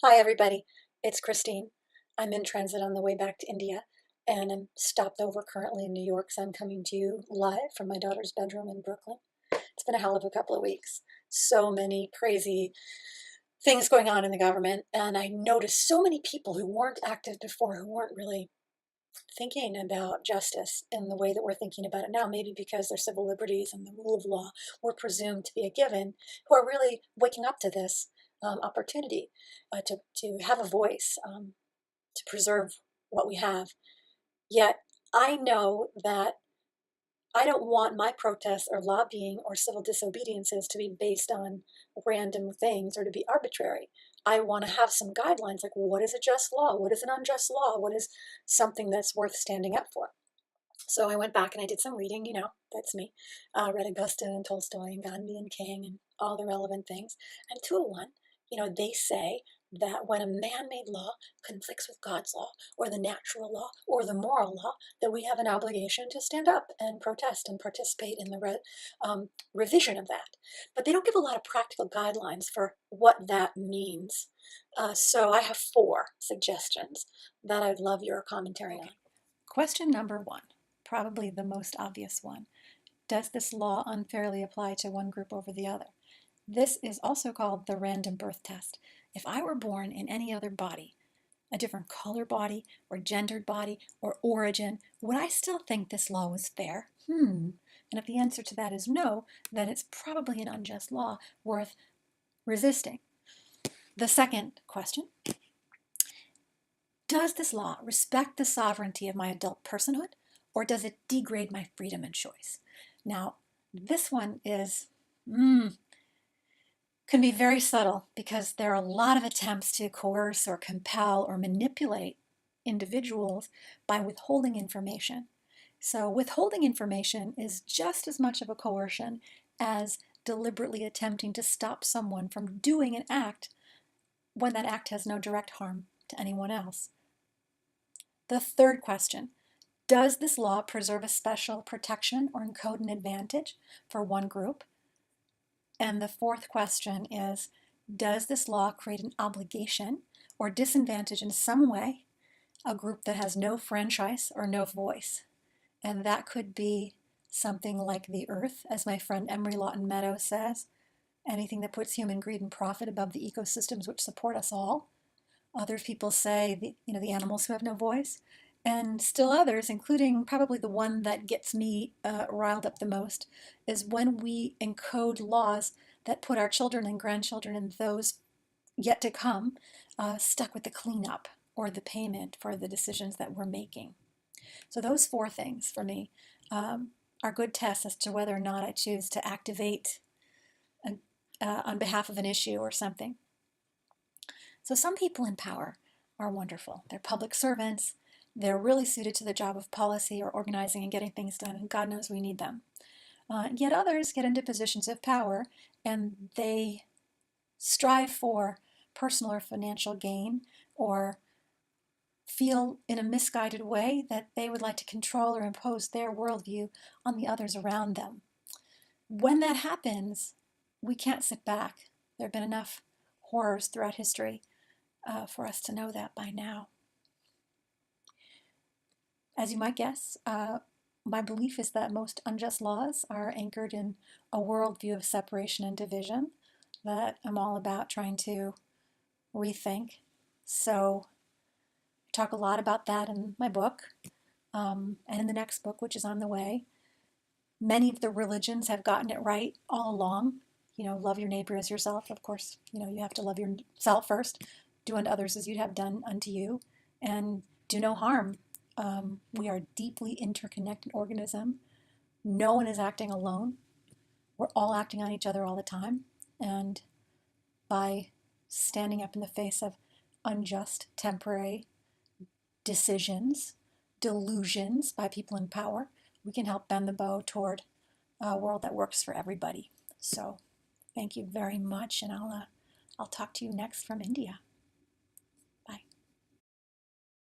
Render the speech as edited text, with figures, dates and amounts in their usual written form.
Hi, everybody. It's Christine. I'm in transit on the way back to India, and I'm stopped over currently in New York, so I'm coming to you live from my daughter's bedroom in Brooklyn. It's been a hell of a couple of weeks. So many crazy things going on in the government, and I noticed so many people who weren't active before, who weren't really thinking about justice in the way that we're thinking about it now, maybe because their civil liberties and the rule of law were presumed to be a given, who are really waking up to this opportunity to have a voice, to preserve what we have. Yet I know that I don't want my protests or lobbying or civil disobediences to be based on random things or to be arbitrary. I want to have some guidelines like what is a just law? What is an unjust law? What is something that's worth standing up for? So I went back and I did some reading, that's me. Read Augustine and Tolstoy and Gandhi and King and all the relevant things. And 201, they say that when a man-made law conflicts with God's law or the natural law or the moral law, that we have an obligation to stand up and protest and participate in the revision of that. But they don't give a lot of practical guidelines for what that means. So I have 4 suggestions that I'd love your commentary on. Question number 1, probably the most obvious one. Does this law unfairly apply to one group over the other? This is also called the random birth test. If I were born in any other body, a different color body or gendered body or origin, would I still think this law was fair? And if the answer to that is no, then it's probably an unjust law worth resisting. The second question, does this law respect the sovereignty of my adult personhood, or does it degrade my freedom and choice? Now, this one can be very subtle because there are a lot of attempts to coerce or compel or manipulate individuals by withholding information. So withholding information is just as much of a coercion as deliberately attempting to stop someone from doing an act when that act has no direct harm to anyone else. The third question, does this law preserve a special protection or encode an advantage for one group? And the fourth question is, does this law create an obligation or disadvantage in some way a group that has no franchise or no voice? And that could be something like the earth, as my friend Emery Lawton Meadows says, anything that puts human greed and profit above the ecosystems which support us all. Other people say the animals who have no voice, and still others, including probably the one that gets me riled up the most, is when we encode laws that put our children and grandchildren and those yet to come stuck with the cleanup or the payment for the decisions that we're making. So those 4 things for me are good tests as to whether or not I choose to activate on behalf of an issue or something. So some people in power are wonderful. They're public servants. They're really suited to the job of policy or organizing and getting things done, and God knows we need them. Yet others get into positions of power and they strive for personal or financial gain or feel in a misguided way that they would like to control or impose their worldview on the others around them. When that happens, we can't sit back. There have been enough horrors throughout history for us to know that by now. As you might guess, my belief is that most unjust laws are anchored in a worldview of separation and division that I'm all about trying to rethink. So I talk a lot about that in my book and in the next book, which is on the way. Many of the religions have gotten it right all along. Love your neighbor as yourself. Of course, you have to love yourself first. Do unto others as you'd have done unto you. And do no harm. We are a deeply interconnected organism. No one is acting alone. We're all acting on each other all the time. And by standing up in the face of unjust, temporary decisions, delusions by people in power, we can help bend the bow toward a world that works for everybody. So thank you very much, and I'll talk to you next from India.